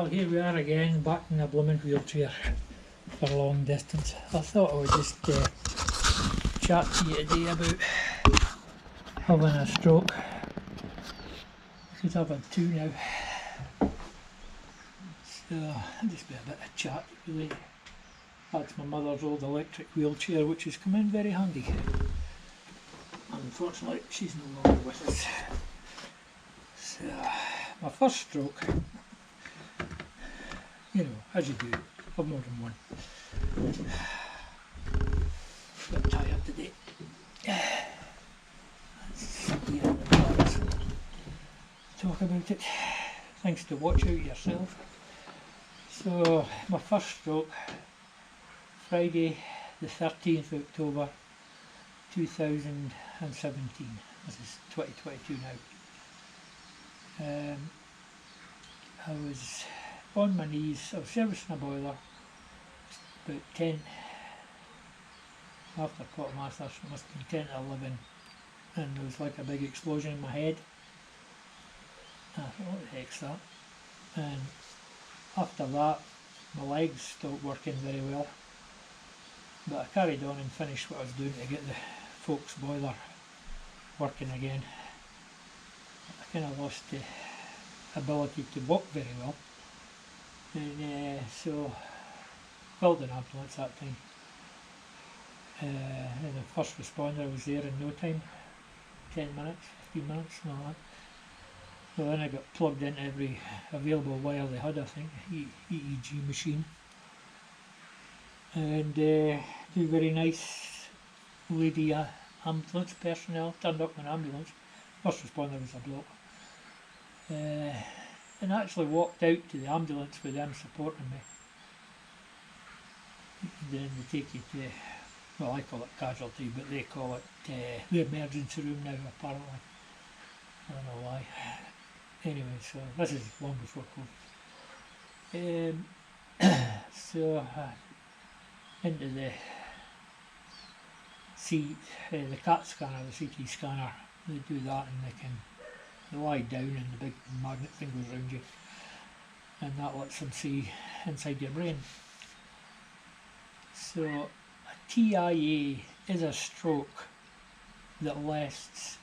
here we are again, back in a blooming wheelchair for long distance. I thought I would just chat to you today about having a stroke, because I've had two now. So I'll just be a bit of chat really. That's my mother's old electric wheelchair, which has come in very handy. Unfortunately she's no longer with us. So my first stroke, you know, as you do, I've more than one. A bit tired today. Let's sit here in the bars and talk about it. Thanks to watch out yourself. So my first stroke, Friday the 13th of October 2017. This is 2022 now. I was on my knees. I was servicing a boiler about 10 after quarter past. It must have been 10 to 11, and there was like a big explosion in my head. I thought, what the heck's that? And after that my legs stopped working very well, but I carried on and finished what I was doing to get the folks' boiler working again. I kind of lost the ability to walk very well, and so called an ambulance that time, and the first responder was there in no time, 10 minutes, 15 minutes, something like that. So then I got plugged into every available wire they had, I think, EEG machine, and two very nice lady ambulance personnel turned up in an ambulance. First responder was a bloke, and actually walked out to the ambulance with them supporting me. Then they take you to, well, I call it casualty, but they call it the emergency room now, apparently. I don't know why. Anyway, so this is long before COVID. So into the the CAT scanner, the CT scanner. They do that, and they lie down, and the big magnet thing goes around you, and that lets them see inside your brain. So a TIA is a stroke that lasts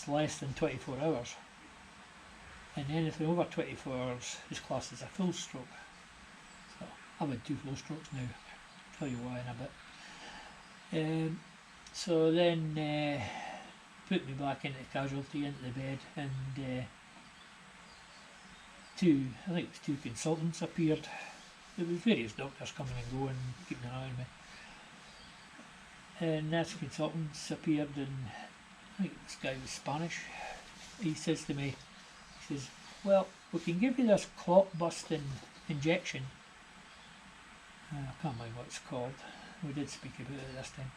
less than 24 hours, and anything over 24 hours is classed as a full stroke. So I've had two full strokes now. I'll tell you why in a bit. So then put me back into casualty, into the bed, and I think it was two consultants appeared. There was various doctors coming and going, keeping an eye on me. And nurse consultants appeared, and I think this guy was Spanish. He says to me, he says, well, we can give you this clot busting injection. I can't remember what it's called. We did speak about it this time.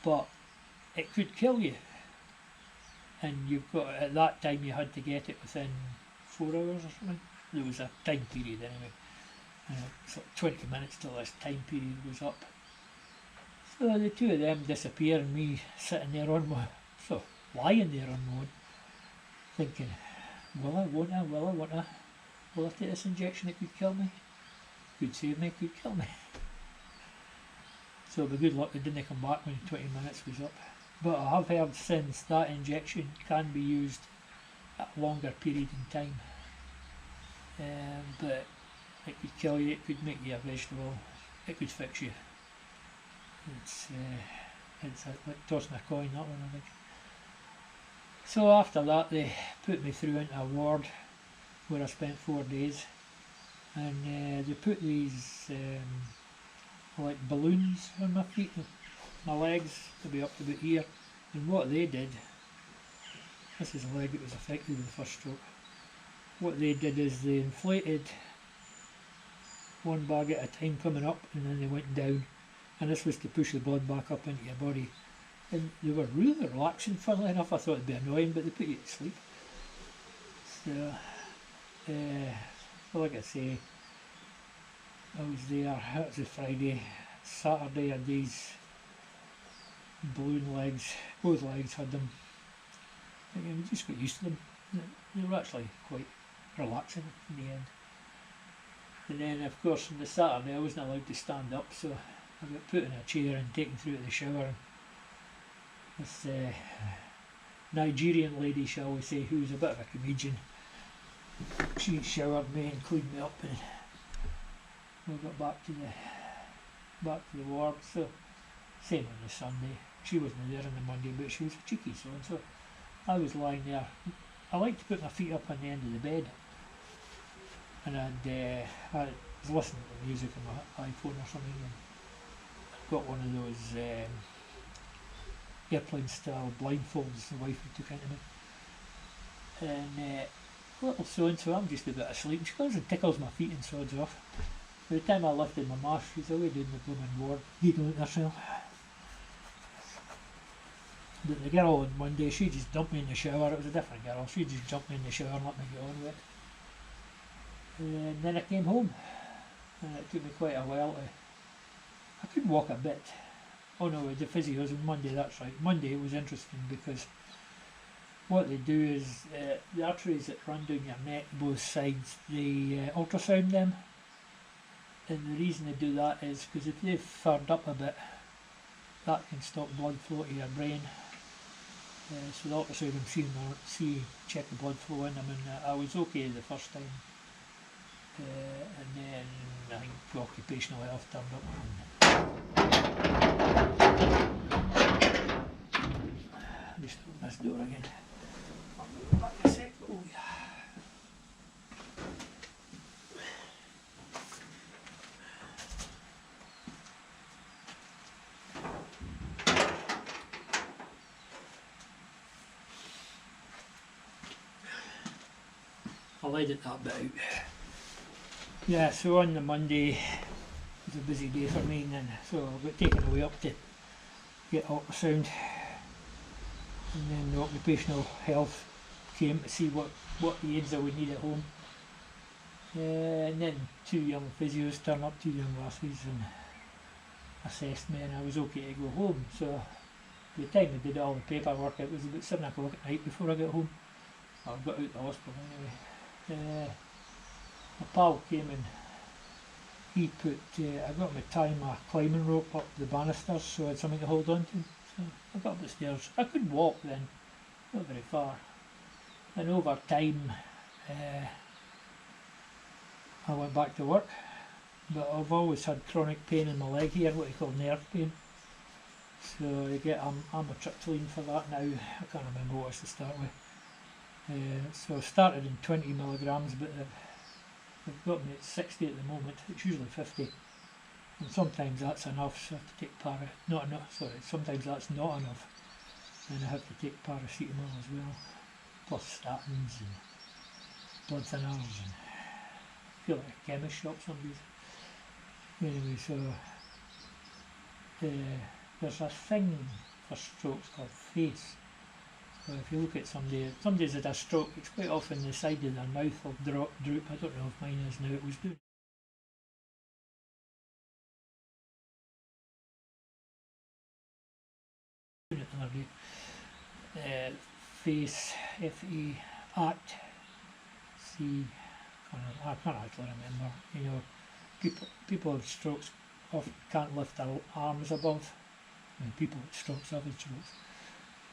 But it could kill you. And you've got, at that time you had to get it within 4 hours or something. There was a time period anyway. It's like 20 minutes till this time period was up. So the two of them disappear, and me sitting there lying there on my own, thinking, will I, won't I, will I take this injection? It could kill me, could save me, could kill me. So by good luck they didn't come back when 20 minutes was up. But I have heard since that injection can be used at a longer period in time. But it could kill you, it could make you a vegetable, it could fix you. It's like tossing a coin, that one, I think. So after that they put me through into a ward where I spent 4 days, and they put these like balloons on my feet and my legs to be up to about here, and what they did, this is a leg that was affected with the first stroke, what they did is they inflated one bag at a time coming up, and then they went down, and this was to push the blood back up into your body. And they were really relaxing, funnily enough. I thought it'd be annoying, but they put you to sleep. So, like I say, I was there, it was a Friday. Saturday I had these balloon legs, both legs had them. I just got used to them. they were actually quite relaxing in the end. And then of course on the Saturday I wasn't allowed to stand up, so I got put in a chair and taken through to the shower. And this Nigerian lady, shall we say, who's a bit of a comedian, she showered me and cleaned me up, and we got back to the ward. So same on the Sunday. She wasn't there on the Monday, but she was a cheeky so, and so I was lying there. I like to put my feet up on the end of the bed, and I was listening to music on my iPhone or something, and I got one of those airplane style blindfolds the wife took into me, and little so and so, I'm just a bit asleep, and she goes and tickles my feet and sods off. By the time I lifted my mask, she's away doing the blooming ward, giggling at herself. But the girl on Monday, she just dumped me in the shower. It was a different girl. She just jumped me in the shower and let me get on with it. And then I came home, and it took me quite a while to... I could walk a bit. Oh no, the physios on Monday, that's right. Monday it was interesting because what they do is the arteries that run down your neck, both sides, they ultrasound them. And the reason they do that is because if they've furred up a bit, that can stop blood flow to your brain. So the ultrasound them check the blood flow in them, and I was okay the first time. And then I think occupational health turned up. Just open this door again. I'll go back a sec. Oh, yeah. I'll edit that bit out. Yeah, so on the Monday it was a busy day for me, and then so I got taken away up to get ultrasound, and then the occupational health came to see what aids I would need at home, and then two young physios turned up, two young lassies, and assessed me, and I was okay to go home. So by the time I did all the paperwork, it was about 7 o'clock at night before I got home. I got out of the hospital anyway. My pal came and he put, I got him to tie my climbing rope up the banisters so I had something to hold on to. So I got up the stairs. I could walk then, not very far. And over time I went back to work, but I've always had chronic pain in my leg here, what you call nerve pain. So you get amitriptyline for that now. I can't remember what it's to start with. So I started in 20 milligrams, but they've got me at 60 at the moment. It's usually 50, and sometimes that's enough, so I have to take sometimes that's not enough, and I have to take paracetamol as well, plus statins and blood thinners, and I feel like a chemist shop somebody's. Anyway, so there's a thing for strokes called FACE. So if you look at somebody's had a stroke, it's quite often the side of their mouth will droop. I don't know if mine is now. It was doing it the other day. FACE, F-A, ACT, C, I can't actually remember. You know, people with strokes often can't lift their arms above. I mean, people with strokes have strokes.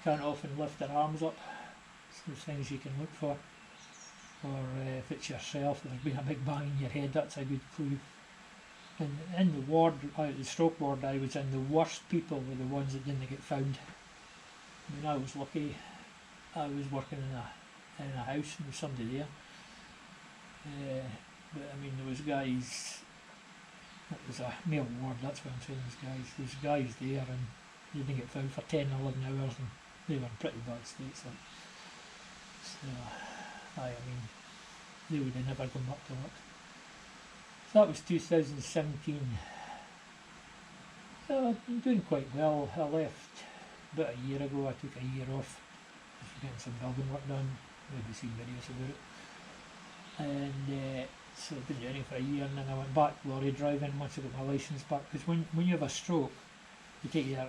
Can't often lift their arms up. So there's things you can look for. Or if it's yourself, there's been a big bang in your head, that's a good clue. And in the ward, the stroke ward I was in, the worst people were the ones that didn't get found. I mean, I was lucky. I was working in a house and there was somebody there. But I mean, there was guys, it was a male ward, that's what I'm saying, there's guys there and they didn't get found for 10 or 11 hours, and they were in pretty bad states. So I mean, they would have never gone back to work. So that was 2017. So I've been doing quite well. I left about a year ago. I took a year off just getting some building work done, maybe seen videos about it. And so I've been doing it for a year, and then I went back lorry driving once I got my licence back, because when you have a stroke, you take your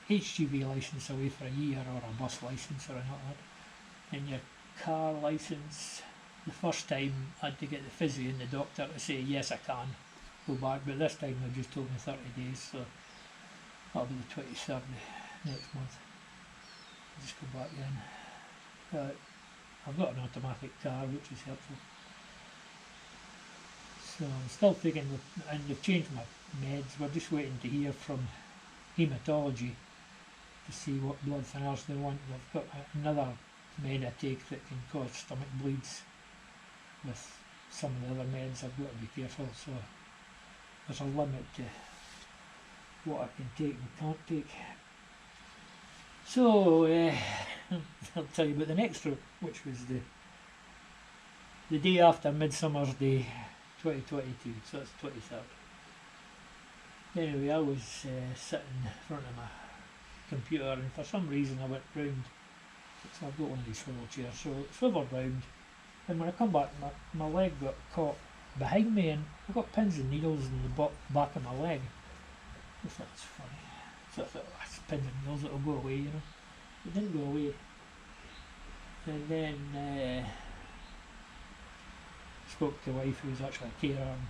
HGV licence away for a year, or a bus licence or anything like that, and your car licence, the first time I had to get the physio and the doctor to say yes I can go back, but this time they just told me 30 days, so that'll be the 23rd next month. I'll just go back in. I've got an automatic car, which is helpful. So I'm still taking, and they've changed my meds. We're just waiting to hear from haematology to see what blood thinners they want. They've got another med I take that can cause stomach bleeds. With some of the other meds I've got to be careful, so there's a limit to what I can take and can't take. So I'll tell you about the next stroke, which was the day after Midsummer's Day 2022, so that's 23rd. Anyway, I was sitting in front of my computer, and for some reason I went round, so I've got one of these swivel chairs, so it swiveled round, and when I come back my leg got caught behind me, and I got pins and needles in the back of my leg. I thought that's funny. So I thought, oh, it's pins and needles, it'll go away, you know. It didn't go away. And then spoke to a wife who was actually a carer and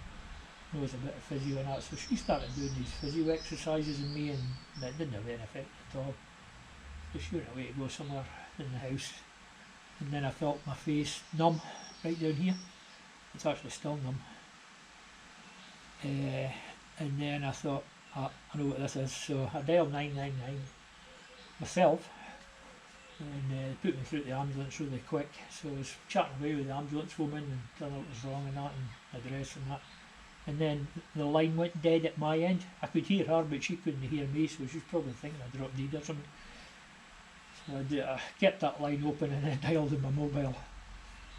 knows a bit of physio and that, so she started doing these physio exercises in me, and it didn't have any effect at all. So she went away to go somewhere in the house, and then I felt my face numb right down here. It's actually still numb. And then I thought, I know what this is, so I dialed 999 myself, and put me through the ambulance really quick. So I was chatting away with the ambulance woman and telling her what was wrong and that, and address and that. And then the line went dead at my end. I could hear her, but she couldn't hear me, so she was probably thinking I dropped dead or something. So I kept that line open and then dialed in my mobile,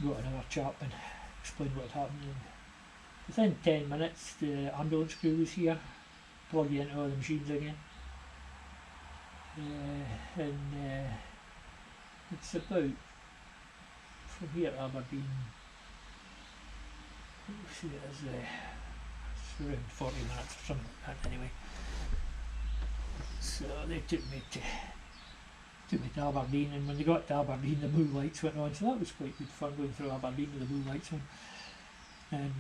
got another chap and explained what had happened. And within 10 minutes the ambulance crew was here, plugged into all the machines again. It's about, from here to Aberdeen, let's see, it's around 40 minutes or something like that anyway. So they took me to Aberdeen, and when they got to Aberdeen the blue lights went on, so that was quite good fun going through Aberdeen with the blue lights on. And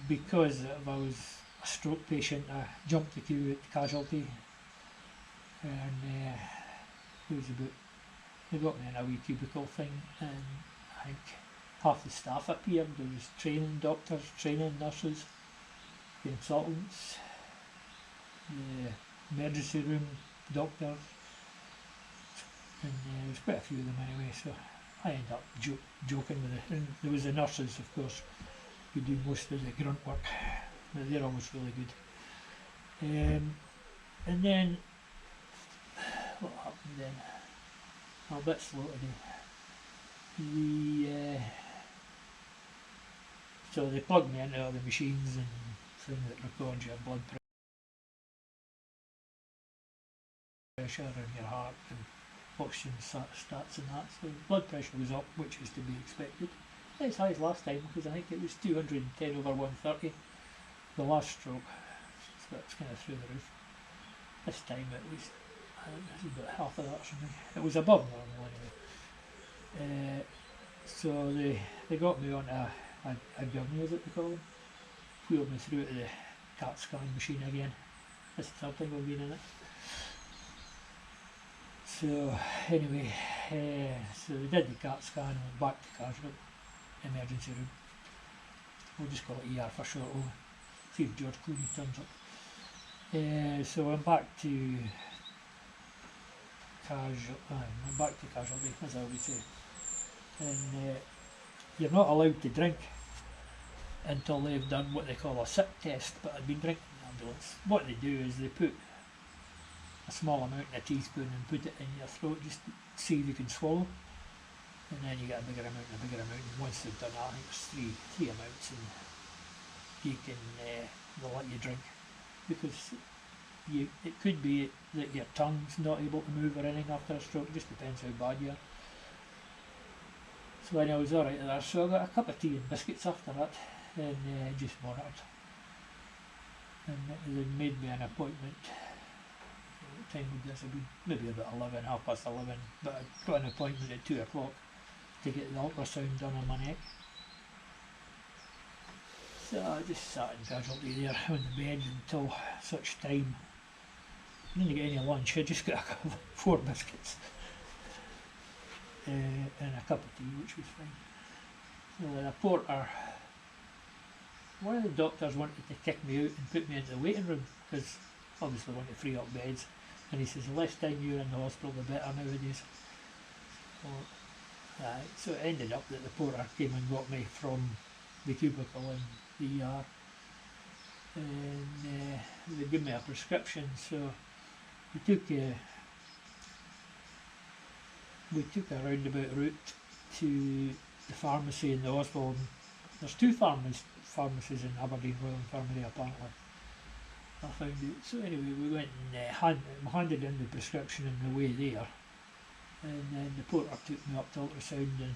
because I was a stroke patient, I jumped the queue at casualty, and it was about, they got me in a wee cubicle thing, and I think half the staff appeared. There was training doctors, training nurses, consultants, the emergency room doctors, and there was quite a few of them anyway, so I ended up joking with it. And there was the nurses, of course, who do most of the grunt work, but they're always really good. And then, what happened then? I'm a bit slow today. So they plugged me into all the machines and things that record your blood pressure and your heart and oxygen stats and that. So blood pressure was up, which is to be expected. Not as high as last time, because I think it was 210 over 130 the last stroke, so that's kind of through the roof. This time it was, I think it was about half of that or something. It was above normal anyway. So they got me on a gurney, as it they call them, wheeled me through to the CAT scan machine again. That's the third time I've been in it. So anyway, so they did the CAT scan and went back to casualty emergency room. We'll just call it ER for short. We'll see if George Clooney turns up. So I'm back to casualty, as I always say. And you're not allowed to drink until they've done what they call a sip test, but I've been drinking in the ambulance. What they do is they put a small amount in a teaspoon and put it in your throat just to see if you can swallow, and then you get a bigger amount and a bigger amount, and once they've done that, I think it's three amounts, and you can they'll let you drink, because it could be that your tongue's not able to move or anything after a stroke. It just depends how bad you are. So I was alright there, so I got a cup of tea and biscuits after that, and just monitored. And they made me an appointment. What time would this have been? Maybe about 11, 11:30, but I got an appointment at 2 o'clock to get the ultrasound done on my neck. So I just sat in casualty there on the bed until such time. I didn't get any lunch, I just got 4 biscuits and a cup of tea, which was fine. So the porter, one of the doctors wanted to kick me out and put me into the waiting room because obviously wanted to free up beds, and he says the less time you're in the hospital the better nowadays. So it ended up that the porter came and got me from the cubicle in the ER, and they gave me a prescription. So we took a roundabout route to the pharmacy in the hospital. There's 2 pharmacies in Aberdeen Royal Infirmary apparently, I found it. So anyway, we went and handed in the prescription on the way there, and then the porter took me up to ultrasound, and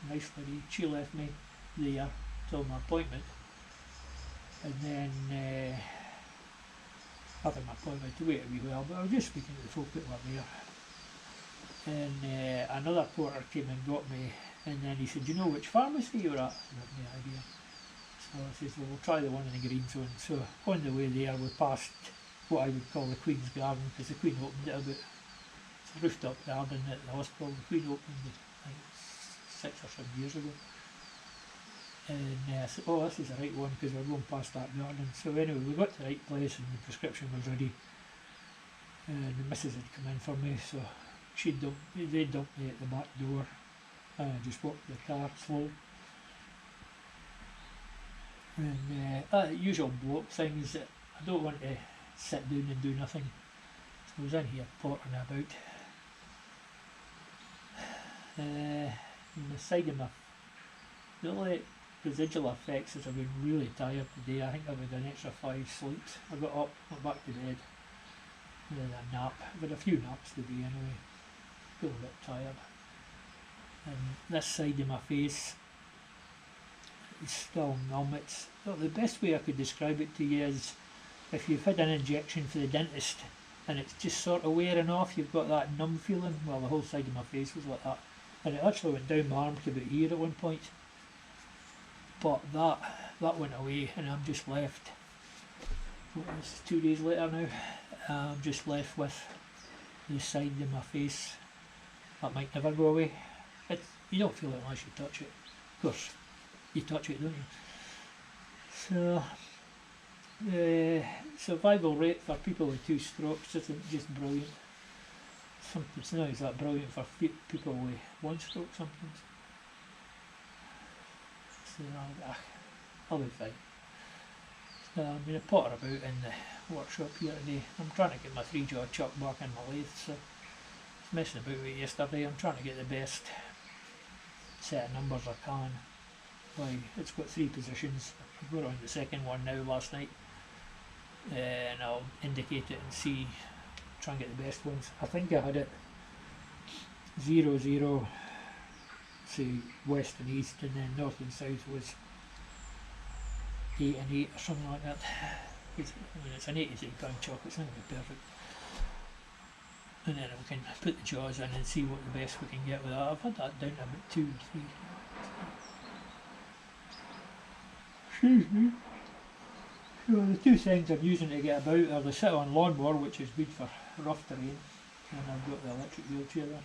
nice lady, she left me there till my appointment, and then after my appointment to wait a wee while, but I was just speaking to the folk that were there, and another porter came and got me, and then he said, "Do you know which pharmacy you're at?" I had no idea. So I says, "Well, we'll try the one in the green zone." So on the way there we passed what I would call the Queen's Garden, because the Queen opened it about, it's a rooftop garden at the hospital. The Queen opened it, I think, 6 or 7 years ago. And I said, "Oh, this is the right one," because we're going past that garden. So anyway, we got to the right place and the prescription was ready. And the missus had come in for me, so they dumped me at the back door. And I just walked to the car slow. And usual bloke thing is that I don't want to sit down and do nothing. So I was in here pottering about. On the side of the only residual effects is I've been really tired today. I think I've had an extra 5 sleeps. I got up, went back to bed, and then a nap. I've had a few naps today anyway. Feel a bit tired. And this side of my face is still numb. Well, the best way I could describe it to you is if you've had an injection for the dentist and it's just sort of wearing off, you've got that numb feeling. Well, the whole side of my face was like that. And it actually went down my arm to about here at one point. But that went away, and I'm just left, it's 2 days later now, I'm just left with the side of my face that might never go away. You don't feel it unless you touch it. Of course, you touch it, don't you? So, the survival rate for people with 2 strokes isn't just brilliant. Sometimes now it's that brilliant for people with 1 stroke sometimes. So I'll be fine. So I'm going to potter about in the workshop here today. I'm trying to get my 3-jaw chuck back in my lathe, so I was messing about with it yesterday. I'm trying to get the best set of numbers I can. It's got 3 positions. I've got on the second one now last night, and I'll indicate it and see, try and get the best ones. I think I had it 0, 0, say west and east, and then north and south was 8 and 8 or something like that. It's an 83 pound chuck, it's not going to be perfect. And then we can put the jaws in and see what the best we can get with that. I've had that down to about 2 and 3. Excuse me. So the 2 things I'm using to get about are the sit-on lawnmower, which is good for rough terrain, and I've got the electric wheelchair there.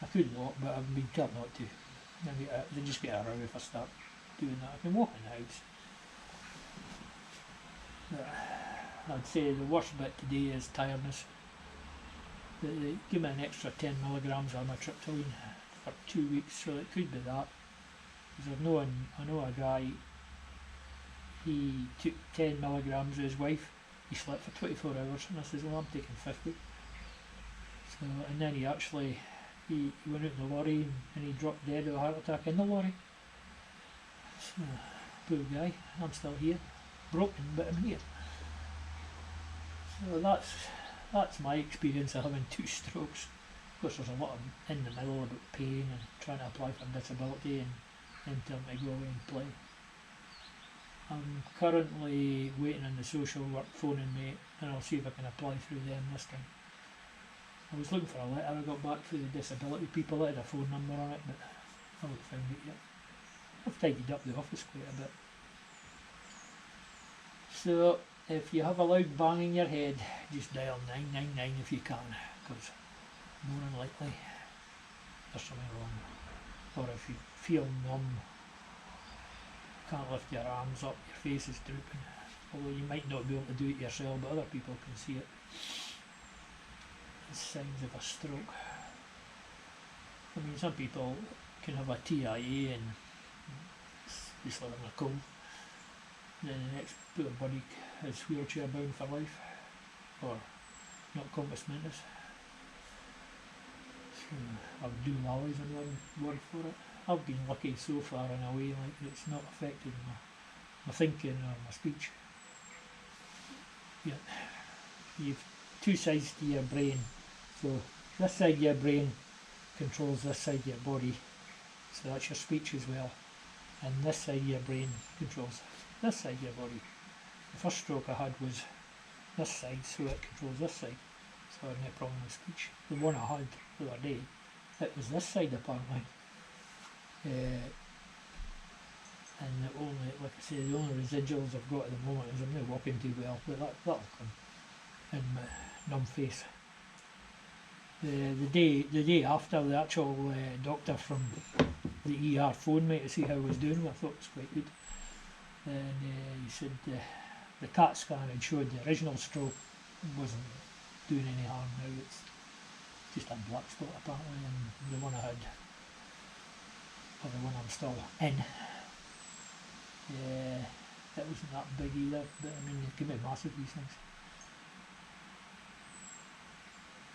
I could walk, but I've been told not to. They just get a row if I start doing that. I can walk in the house. But I'd say the worst bit today is tiredness. They give me an extra 10 milligrams of amitriptyline for 2 weeks, so it could be that. Because I know a guy, he took 10 milligrams of his wife, he slept for 24 hours, and I says, "Well, I'm taking 50. So, and then he went out in the lorry and he dropped dead of a heart attack in the lorry. So, poor guy, I'm still here, broken, but I'm here. So that's my experience of having 2 strokes. Of course, there's a lot in the middle about pain and trying to apply for disability and then telling me to go away and play. I'm currently waiting on the social work phoning me, and I'll see if I can apply through them this time. I was looking for a letter I got back for the disability people. It had a phone number on it, but I haven't found it yet. I've tidied up the office quite a bit. So if you have a loud bang in your head, just dial 999 if you can, because more than likely there's something wrong. Or if you feel numb, can't lift your arms up, your face is drooping, although you might not be able to do it yourself, but other people can see it. It's signs of a stroke. I mean, some people can have a TIA and just living a cold. Then the next poor buddy is wheelchair bound for life, or not compass mentis. So I'll do lollies and one word for it. I've been lucky so far in a way, like it's not affected my thinking or my speech. Yeah, you've two sides to your brain. So this side of your brain controls this side of your body, so that's your speech as well. And this side of your brain controls this side of your body. The first stroke I had was this side, so it controls this side. So I had no problem with speech. The one I had the other day, it was this side apparently. And the only, like I say, the only residuals I've got at the moment is I'm not walking too well, but that'll come in my numb face. The day after, the actual doctor from the ER phoned me to see how I was doing. I thought it was quite good, and he said the CAT scan had showed the original stroke wasn't doing any harm. Now it's just a black spot apparently, and the one I had, or the one I'm still in, it wasn't that big either, but I mean, it can be massive, these things.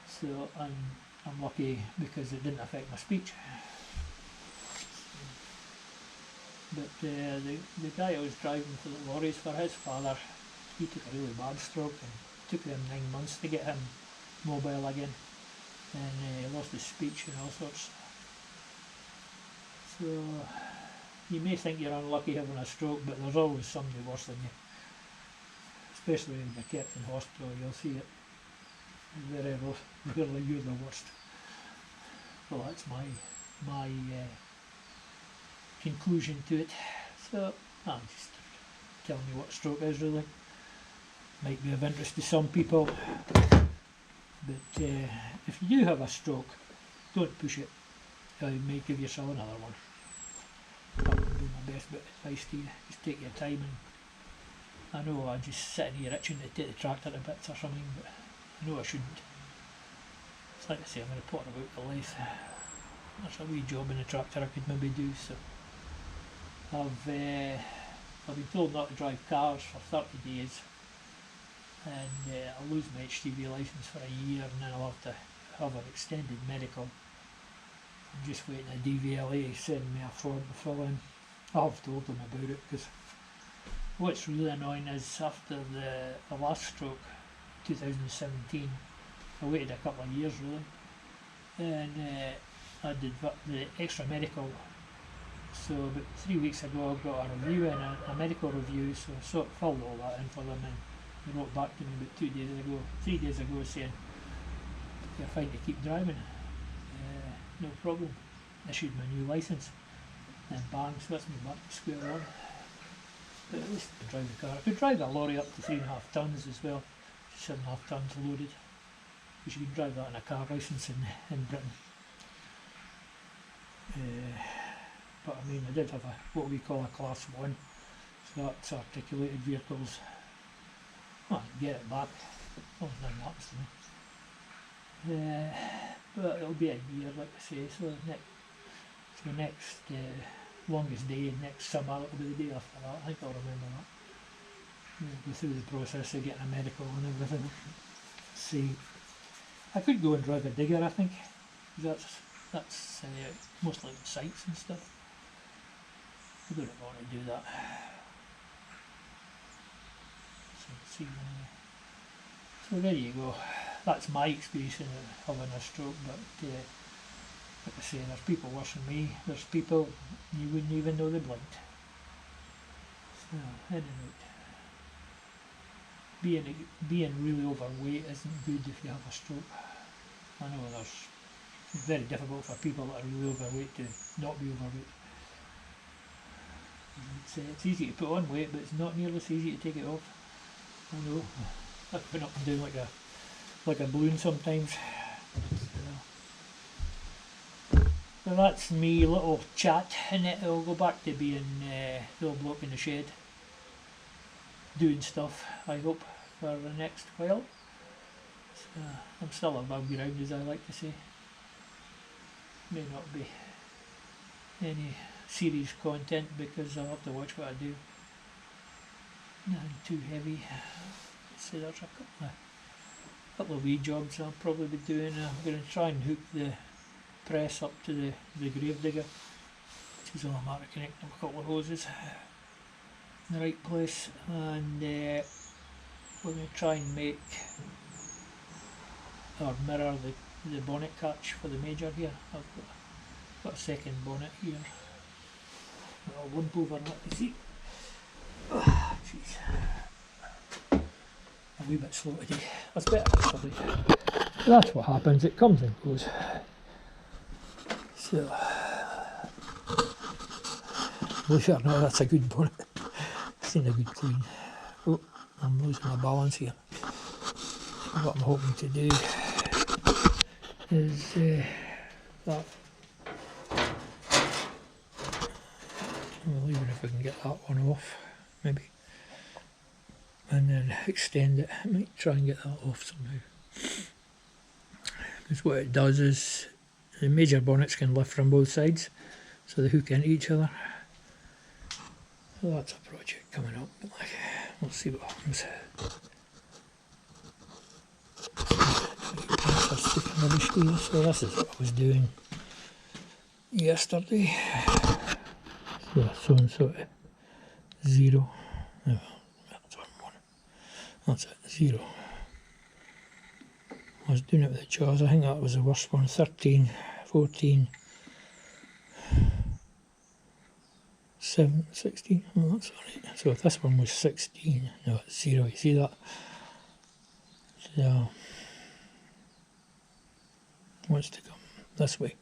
So I'm lucky because it didn't affect my speech. But the guy I was driving for the lorries for, his father, he took a really bad stroke, and it took them 9 months to get him mobile again, and he lost his speech and all sorts. So you may think you're unlucky having a stroke, but there's always somebody worse than you. Especially when you're kept in hospital, you'll see it. Very rarely you're the worst. Well, that's my conclusion to it. So I'm just telling you what stroke is really. Might be of interest to some people, but if you do have a stroke, don't push it. You may give yourself another one. That would be my best bit of advice to you. Just take your time, and I know I'm just sitting here itching to take the tractor to bits or something, but I know I shouldn't. It's like I say, I'm going to put about the lathe. That's a wee job in the tractor I could maybe do. So I've been told not to drive cars for 30 days, and I'll lose my HGV licence for a year, and then I'll have to have an extended medical. I'm just waiting a DVLA to send me a form to fill in. I have told them about it, because what's really annoying is after the last stroke, 2017, I waited a couple of years really, and I did the extra medical. So about 3 weeks ago I got a review in, a medical review, so I sort of filled all that in for them, and they wrote back to me about 3 days ago saying you're fine to keep driving, no problem. Issued my new licence, and bang, so that's me back to square one. But at least I could drive the car. I could drive a lorry up to 3.5 tonnes as well, 7.5 tonnes loaded, because you can drive that in a car licence in Britain. But I mean, I did have what we call a class 1, so that's articulated vehicles. Well, I can get it back, nothing happens to me. But it'll be a year, like I say, so next longest day, next summer, it'll be the day after that. I think I'll remember that. We'll go through the process of getting a medical and everything. See, I could go and drive a digger, I think, because that's mostly with sites and stuff. I don't want to do that. So there you go. That's my experience of having a stroke, but like I say, there's people worse than me. There's people you wouldn't even know they blinked. So anyway, being really overweight isn't good if you have a stroke. I know it's very difficult for people that are really overweight to not be overweight. It's easy to put on weight, but it's not nearly as easy to take it off. I know. I've been up and down like a balloon sometimes. So that's me little chat, and it'll go back to being the old bloke in the shed, doing stuff, I hope, for the next while. So, I'm still above ground, as I like to say. May not be any series content because I'll have to watch what I do. Nothing too heavy. So there's a couple of wee jobs I'll probably be doing. I'm going to try and hook the press up to the gravedigger, which is all a matter of connecting a couple of hoses in the right place, and we're going to try and make or mirror the bonnet catch for the Major here. I've got a second bonnet here. I'll lump over and let you see. Oh, jeez. A wee bit slow today. That's better probably. That's what happens, it comes and goes. So, believe it or not, that's a good bonnet. It's in a good clean. Oh, I'm losing my balance here. What I'm hoping to do is that. I'll leave it if I can get that one off, maybe. And then extend it. I might try and get that off somehow. Because what it does is the Major bonnets can lift from both sides, so they hook into each other. So that's a project coming up. We'll see what happens. So this is what I was doing yesterday. So and so 0. Oh, that's what I want. That's it, 0. I was doing it with the jaws. I think that was the worst one. 13, 14, 7, 16. Oh, that's alright. So if this one was 16, no, it's 0. You see that? So wants to come this way.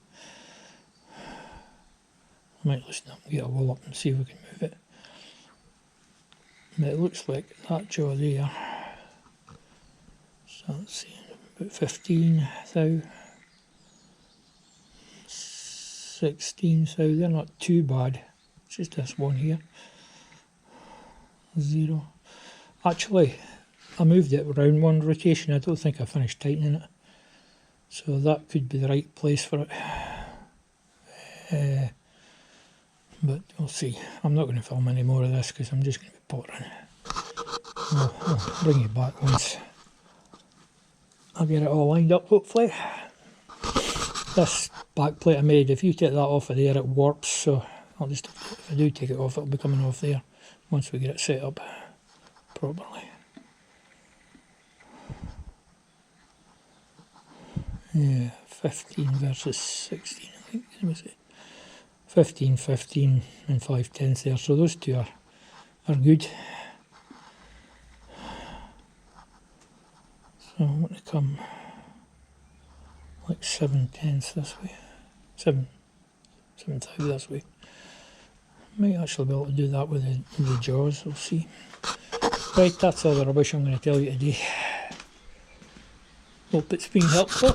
I might listen up and get a wall up and see if we can move it. But it looks like that jaw there. So let's see, about 15 thou, 16 thou. They're not too bad. It's just this one here. 0. Actually, I moved it around one rotation. I don't think I finished tightening it. So that could be the right place for it. But we'll see. I'm not going to film any more of this because I'm just going to be pottering. I'll bring you back once I'll get it all lined up, hopefully. This back plate I made, if you take that off of there, it warps. So I'll just, if I do take it off, it'll be coming off there once we get it set up properly. Yeah, 15 versus 16, I think. Was it 15, 15 and 5/10 there, so those two are good. So I want to come like 7/10 this way, 7/7 this way. Might actually be able to do that with the jaws, we'll see. Right, that's all the rubbish I'm going to tell you today. Hope it's been helpful.